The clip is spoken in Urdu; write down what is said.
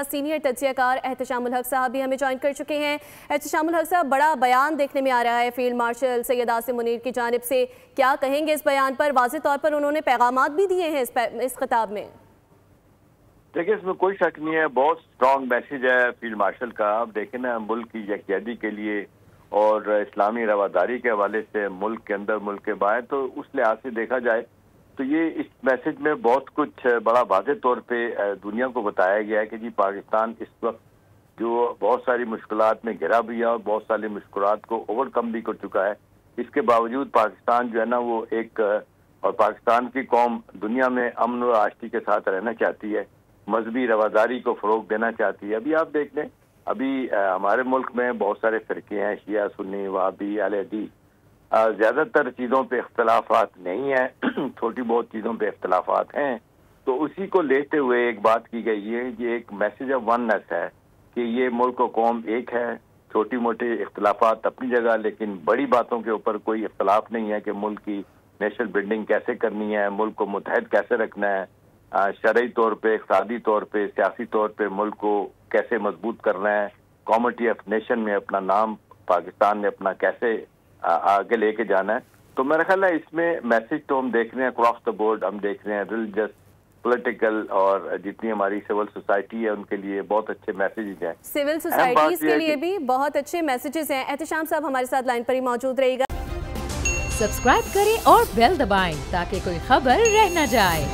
سینئر تجزیہ کار احتشام الحق صاحب بھی ہمیں جوائن کر چکے ہیں۔ احتشام الحق صاحب، بڑا بیان دیکھنے میں آ رہا ہے فیلڈ مارشل سید عاصم منیر کی جانب سے، کیا کہیں گے اس بیان پر؟ واضح طور پر انہوں نے پیغامات بھی دیے ہیں اس خطاب میں۔ دیکھیں، اس میں کوئی شک نہیں ہے، بہت سٹرونگ میسیج ہے فیلڈ مارشل کا۔ آپ دیکھیں نا، ملک کی یکجہتی کے لیے اور اسلامی رواداری کے حوالے سے ملک کے اندر ملک کے باہر، تو اس لحاظ سے دیکھا جائے تو یہ اس میسیج میں بہت کچھ بڑا واضح طور پہ دنیا کو بتایا گیا ہے کہ جی پاکستان اس وقت جو بہت ساری مشکلات میں گھرا بھی ہے اور بہت ساری مشکلات کو اوور کم بھی کر چکا ہے، اس کے باوجود پاکستان جو ہے نا وہ ایک اور پاکستان کی قوم دنیا میں امن و آشتی کے ساتھ رہنا چاہتی ہے، مذہبی رواداری کو فروغ دینا چاہتی ہے۔ ابھی آپ دیکھ لیں، ابھی ہمارے ملک میں بہت سارے فرقے ہیں، شیعہ، سنی، وہابی، اہل حدیث، زیادہ تر چیزوں پہ اختلافات نہیں ہیں، چھوٹی بہت چیزوں پہ اختلافات ہیں، تو اسی کو لیتے ہوئے ایک بات کی گئی ہے، یہ ایک میسج آف ون نیس ہے کہ یہ ملک و قوم ایک ہے، چھوٹی موٹے اختلافات اپنی جگہ، لیکن بڑی باتوں کے اوپر کوئی اختلاف نہیں ہے کہ ملک کی نیشنل بلڈنگ کیسے کرنی ہے، ملک کو متحد کیسے رکھنا ہے، شرعی طور پہ، اقتصادی طور پہ، سیاسی طور پہ ملک کو کیسے مضبوط کرنا ہے، کمیونٹی آف نیشن میں اپنا نام پاکستان نے اپنا کیسے آگے لے کے جانا ہے۔ تو میرا خیال ہے اس میں میسج تو ہم دیکھ رہے ہیں اکراس دا بورڈ، ہم دیکھ رہے ہیں ریلیجس، پولیٹیکل اور جتنی ہماری سول سوسائٹی ہے ان کے لیے بہت اچھے میسیجز ہیں، سول سوسائٹیز کے لیے بھی بہت اچھے میسیجز ہیں۔ احتشام صاحب ہمارے ساتھ لائن پر ہی موجود رہے گا۔ سبسکرائب کریں اور بیل دبائیں تاکہ کوئی خبر رہ نہ جائے۔